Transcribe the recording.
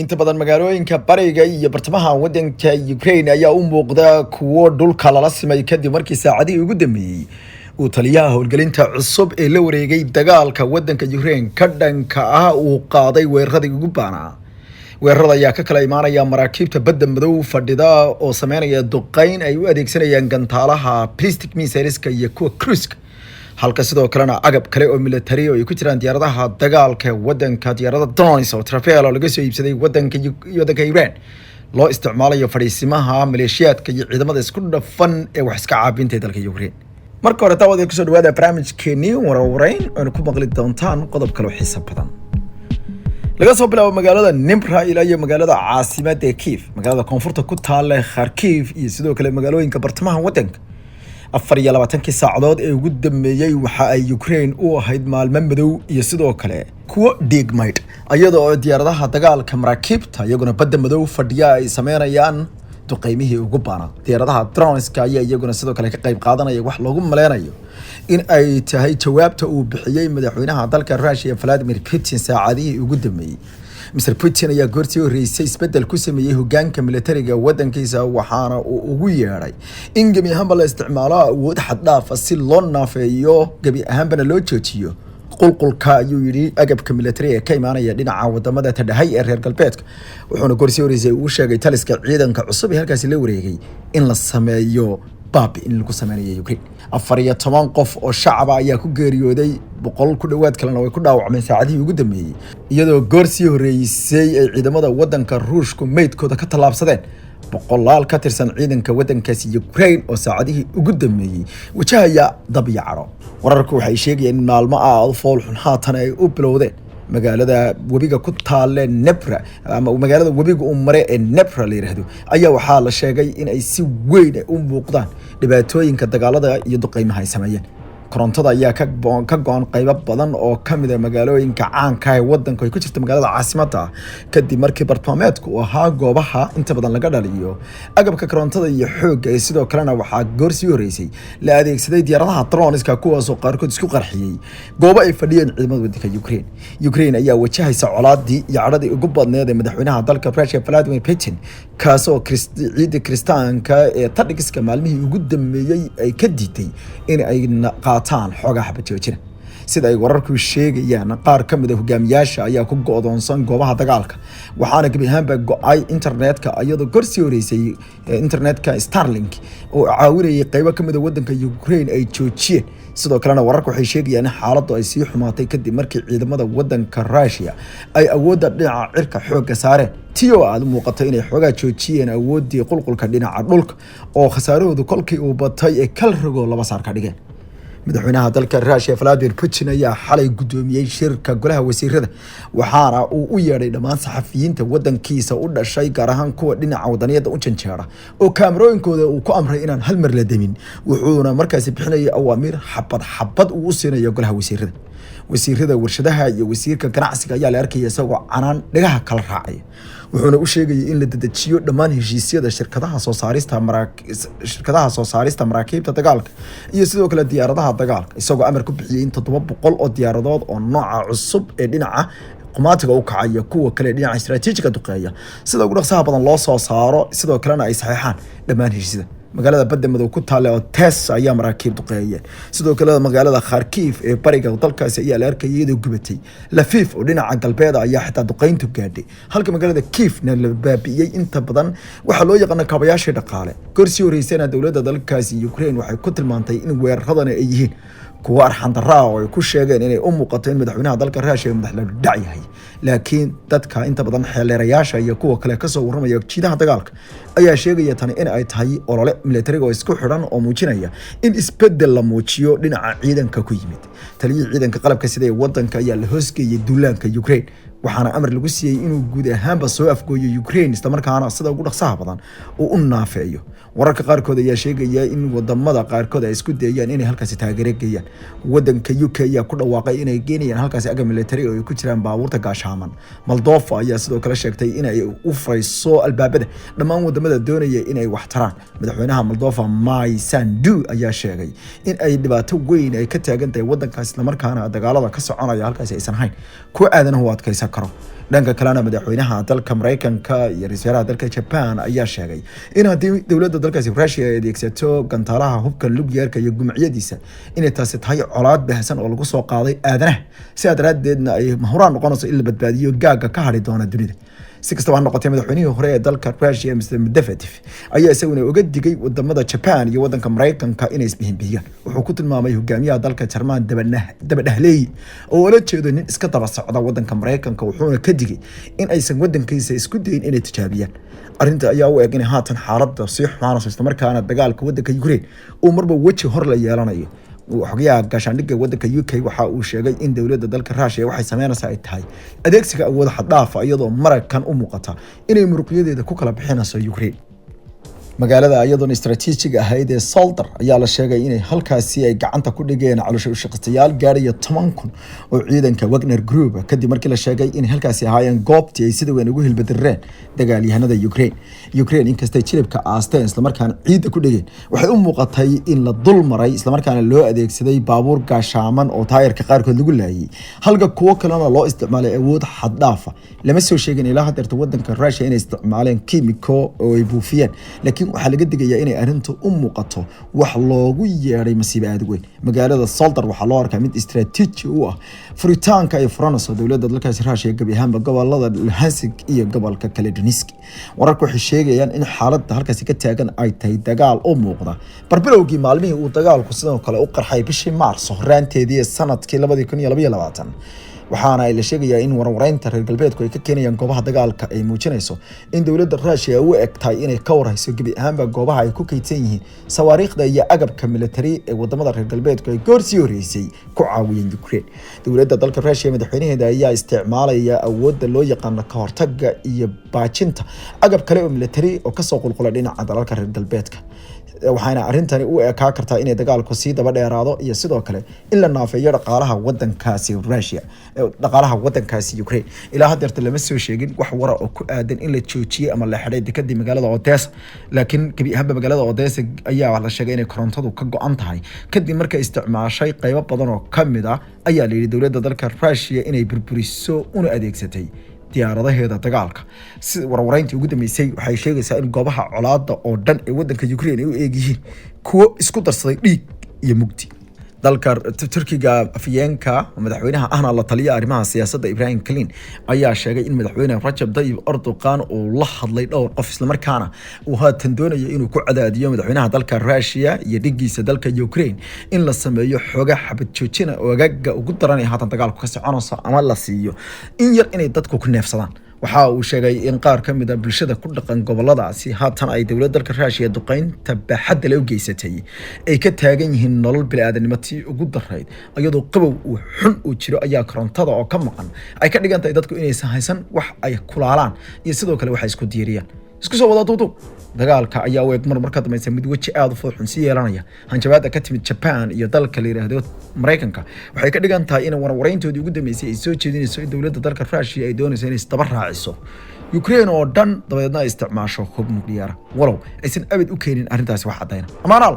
inta badan magaalooyinka bariga iyo bartamaha wadanka Ukraine ayaa u muuqda kuwo dhulka lala simay kadib markii saacadii ugu dambeeyay uu taliyaha howlgelinta cusub ee la wareegay dagaalka wadanka Ukraine ka dhanka ah uu qaaday weeraradii ugu baanaa. weerarada ayaa ka kala imaanaya maraakiibta badda madow fadhida oo sameynaya duqeyn ay u adeegsanayaan gantaalaha ballistic missileska iyo kuwa cruise halka sidoo kalena agab kale oo military oo ay ku jiraan diyaaradaha dagaalka wadanka diyaaradaha drones oo Rafale oo laga soo iibsaday wadanka Iran loo isticmaalayo fariisimaha maleeshiyaadka iyo ciidamada isku dhafan ee wax iska caabinta dalka Ukraine. marka hore taawada ku soo dhawaada barnaamijkeeni warwareyn oo ku maqli doontaan qodob kale oo xiiso badan. laga soo bilaabo magaalada Dnipro ilaa iyo magaalada caasimadda ee Kiev, magaalada koonfurta ku taal Kharkiv iyo sidoo kale magaalooyinka bartamaha wadanka. 24 saacadood ee ugu dambeeyay waxa ay Ukraine u ahayd maalmo madow iyo sidoo kale kuwa dhigmayd iyadoo diyaaradaha dagaalka maraakiibta iyaguna badda madow fadhiya ay sameynayaan duqeymihii ugu baana. diyaaradaha droneska ayaa iyaguna sidoo kale ka qayb qaadanaya wax loogu maleynayo in ay tahay jawaabta uu bixiyay madaxweynaha dalka Russia Vladimir Putin saacadihii ugu dambeeyay. Mr. Putin ayaa goortii horeysay isbedel ku sameeyay hoggaanka militariga wadankiisa waxaana uu ugu yeeray in gebi ahaanba la isticmaalo awood xad dhaaf ah si loo naafeeyo gebi ahaanbana loo joojiyo qulqulka ayuu yidhi agabka military ee ka imaanaya dhinaca wadamada tadhahay ee reer galbeedka. wuxuuna goortii horeysay uu sheegay taliska ciidanka cusub ee halkaasi la wareegay in la sameeyo baabi in lagu sameeyo Ukraine. 14 qof oo shacab ayaa ku geeriyooday 100 ku dhawaad kalena way ku dhaawacmeen saacadihii ugu dambeeyay iyadoo goortii horeysay ay ciidamada wadanka Ruushku meydkooda ka tallaabsadeen boqolaal ka tirsan ciidanka wadankaasi Ukraine oo saacadihii ugu dambeeyay wajahaya dabyacro. wararku waxay sheegayeen in maalmo aad fool xun haatan ay u bilowdeen magaalada webiga ku taal Dnipro ama magaalada webiga uu maray ee Dnipro la yiraahdo ayaa waxaa la sheegay in ay si weyn u muuqdaan dhibaatooyinka dagaalada iyo duqeymaha ay sameeyeen. korontada ayaa ka go'an qaybo badan oo kamid ah magaalooyinka caanka ah ee wadanka ay ku jirto magaalada caasimadda kadib markii bartilmaameedku uu ahaa goobaha inta badan laga dhaliyo agabka korontada iyo xoogga ee sidoo kalena waxaa goorsii horeysay la adeegsaday diyaaradaha droneska kuwaas oo qaarkood isku qarxiyay goobo ay fadhiyeen ciidamada wadanka Ukraine ayaa wajahaysa colaadii iyo cadhadii ugu badneed ee madaxweynaha dalka Russia Vladimir Putin kaasoo ciidda kristaanka ee tadhigiska maalmihii ugu dambeeyay ay ka diiday in ay xogaha bajoojina. sida ay wararku sheegayaan qaar kamid ah hogaamiyaasha ayaa ku go'doonsan goobaha dagaalka waxaana gabi ahaanba go'ay internetka iyadoo gorsii horeysay internetka Starlink oo caawinayay qaybo kamid ah wadanka Ukraine ay joojiyeen. sidoo kalena wararku waxay sheegayaan in xaaladdu ay sii xumaatay kadib markii ciidamada wadanka Russia ay awoodda dhinaca cirka xoogga saareen tiyo aad muuqatay inay xogaa joojiyeen awoodii qulqulka dhinaca dhulka oo khasaarahoodu kolkii uu batay ee kal rogo laba saar ka dhigeen. madaxweynaha dalka Russia Vladimir Putin ayaa xalay gudoomiyay shirka golaha wasiirada waxaana uu u yeeray dhammaan saxafiyiinta wadankiisa u dhashay gaar ahaan kuwa dhinaca wadaniyada u janjeera oo kaamirooyinkooda uu ku amray inaan hal mar la damin wuxuuna markaasi bixinayay awaamiir xabad uu u siinayo golaha wasiirada warshadaha iyo wasiirka ganacsiga ayaa la arkayay isagoo canaan dhagaha kala raacay wuxuuna u sheegay in la dedejiyo dhammaan heshiisyada shirkadaha soo saarista maraakiibta dagaalka iyo sidoo kale diyaaradaha dagaalka isagoo amar ku bixiyay in 700 oo diyaaradood oo nooca cusub ee dhinaca qumaatiga u kacaya kuwa kale dhinaca istiraatiijiga duqeeya sida ugu dhaqsaha badan loo soo saaro sidoo kalena ay saxiixaan dhammaan heshiisyada. magaalada badda madow ku taal oo Tesa ayaa maraakiib duqeeyay. sidoo kale magaalada Kharkiv ee bariga dalkaasi ayaa la arkayay iyadoo gubatay. Lviv oo dhinaca galbeed ayaa xitaa duqeyntu gaadhay halka magaalada Kievna la baabiyay inta badan waxa loo yaqaan kaabayaasha dhaqaale. gorsii horeysayna dawladda dalkaasi Ukraine waxay ku tilmaantay in weeraradan ay yihiin kuwa arxan darro oo ay ku sheegeen inay u muuqato in madaxweynaha dalka Russia madax la dhac yahay. laakiin dadka inta badan xeelerayaasha iyo kuwa kale ka soo warramaya jiidaha dagaalka ayaa sheegaya tan in ay tahay olole military oo isku xidhan oo muujinaya in isbedel la muujiyo dhinaca ciidanka ku yimid. taliyada ciidanka qalabka sida ee wadanka ayaa la hoosgeeyay duulaanka Ukraine waxaana amar lagu siiyay inuu guud ahaanba soo afgooyo Ukraine isla markaana sida ugu dhaqsaha badan uu u naafeeyo. wararka qaarkood ayaa sheegaya in wadamada qaarkood ay isku dayayaan inay halkaasi taageero geeyaan. wadanka UK ayaa ku dhawaaqay inay geenayaan halkaasi agab military oo ay ku jiraan baabuurta gaashaaman. Moldova ayaa sidoo kale sheegtay in ay u fayso albaabada dhammaan wadamada doonaya inay wax taraan. madaxweynaha Moldova Mai Sandu ayaa sheegay in ay dhibaato weyn ay ka taagan tahay wadankaas isla markaana dagaalada ka soconaya halkaasi aysan hayn ku aadanahu adkaysan karo dhanka kalena madaxweynaha dalka Mareykanka iyo ra'iisul wasaaraha dalka Japan ayaa sheegay in haddii dowladda dalkaasi Russia ay adeegsato gantaalaha hubka nukliyeerka iyo gumciyadiisa inay taasi tahay colaad baahsan oo lagu soo qaaday aadanaha si daraadeedna ay mahuraan noqonayso in la badbaadiyo gaaga ka hari doona dunida si kastaba ha noqotee madaxweynihii hore ee dalka Russia Mr. Medvedev ayaa isaguna uga digay wadamada Japan iyo wadanka Mareykanka inay isbihinbiyaan wuxuu ku tilmaamay hogaamiyaha dalka Jarman dabadhahley oo la jeedo nin iska daba socda wadanka Mareykanka wuxuuna ka digay in aysan wadankiisa isku dayin inay tijaabiyaan arinta ayaa u eg in haatan xaaladda sii xumaanayso isla markaana dagaalka wadanka Ukraine uu marba waji hor la yeelanayo xogayaha gaashaandhigga wadanka UK waxa uu sheegay in dowladda dalka Russia waxay sameynaysaa ay tahay adeegsiga awood xad dhaaf ah iyadoo Mareykan u muuqata inay muruqyadeeda ku kala bixinayso Ukraine magaalada iyadoon istaraatiijig ahayd ee Soldar ayaa la sheegay inay halkaasi ay gacanta ku dhigeen caloosha shaqastayaal gaaraya 10,000 oo ciidanka Wagner Group kadib markii la sheegay in halkaasi ahaayeen goobtii ay sida weyn ugu hilbadireen dagaalyahanada Ukraine inkastay jilibka aasteen isla markaana ciidda ku dhigeen waxay u muuqatay in la dul maray isla markaana loo adeegsaday baabuur gaashaaman oo taayirka qaarkood lagu laayay halka kuwa kalena loo isticmaalay awood xad dhaaf ah lama soo sheegin ilaa hadda wadanka Russia inay isticmaaleen kiimiko oo ay buufiyeen laakiin waxaa laga digayaa inay arintu u muuqato wax loogu yeeray masiibo aad weyn magaalada Soldar waxaa loo arkaa mid istaraatiiji u ah furitaanka ay furanayso dowladda dalkaasi Russia gabi ahaanba gobolada Luhansk iyo gobolka Donetsk wararku waxay sheegayaan in xaaladda halkaasi ka taagan ay tahay dagaal u muuqda barbilowgii maalmihii uu dagaalku sidoo kale u qarxay bishii Maarso horaanteedii sanadkii 2022 waxaana ay la sheegayaa in warwareynta reer galbeedku ay ka keenayaan goobaha dagaalka ay muujinayso in dowladda Russia u egtahay inay ka warhayso gabi ahaanba goobaha ay ku kaydsan yihiin sawaariikhda iyo agabka military ee wadamada reer galbeedku ay goorsii horeysay ku caawiyeen Ukraine dowladda dalka Russia madaxweynaheeda ayaa isticmaalaya awoodda loo yaqaan ka hortagga iyo baajinta agab kale oo military oo ka soo qulqulay dhinaca dalalka reer galbeedka waxaana arintani u ekaa kartaa inay dagaalku sii daba dheeraado iyo sidoo kale in la naafeeyo dhaqaalaha wadankaasi Russia dhaqaalaha wadankaasi Ukraine ilaa hadda lama soo sheegin wax wara oo ku aadan in la joojiyay ama la xidhay dekadii magaalada Odessa laakiin gabi ahaanba magaalada Odessa ayaa la sheegay inay korontadu ka go'an tahay kadib markay isticmaashay qaybo badan oo kamid ah ayaa la yiri dowladda dalka Russia inay burburiso una adeegsatay diyaaradaheeda dagaalka si warwareyntii ugu dambeysay waxay sheegaysaa in goobaha colaadda oo dhan ee wadanka Ukraine ay u eegyihiin kuwa isku darsaday dhiig iyo mugdi dalka Turkiga afyeenka madaxweynaha ahna la taliya arrimaha siyaasadda Ibrahim Kalin ayaa sheegay in madaxweyne Rajab Tayyip Erdogan uu la hadlay dhowr qof isla markaana uu haatan doonayo inuu ku cadaadiyo madaxweynaha dalka Russia iyo dhigiisa dalka Ukraine in la sameeyo xoga xabad joojina oo agaga ugu daran ee haatan dagaalku ka soconayso ama la siiyo in yar inay dadku ku neefsadaan waxa uu sheegay in qaar ka mid ah bulshada ku dhaqan goboladaasi haatan ay dowladda dalka Russia duqeynta baaxad leh u geysatay ay ka taagan yihiin nolol bini'aadanimada ugu darayd iyadoo qabow uu xun u jiro ayaa korontada oo ka maqan ay ka dhigan tahay dadku inay haysan wax ay kulaalaan iyo sidoo kale waxa isku diiriyaan isku soo wada duudu dagaalka ayaa weeg marka dambeysay mid waji aad u fudud si yeelanaya hanjabaadda ka timid Japan iyo dalka la yiraahdo Mareykanka waxay ka dhigan tahay in warwareyntoodii ugu dambeysay ay soo jeedinayso in dowladda dalka Russia ay doonayso inay isdaba raaciso Ukraine oo dhan dabadeedna ay isticmaasho hub nukliyeer walow aysan abad u keenin arrintaasi wax cadayna amaanal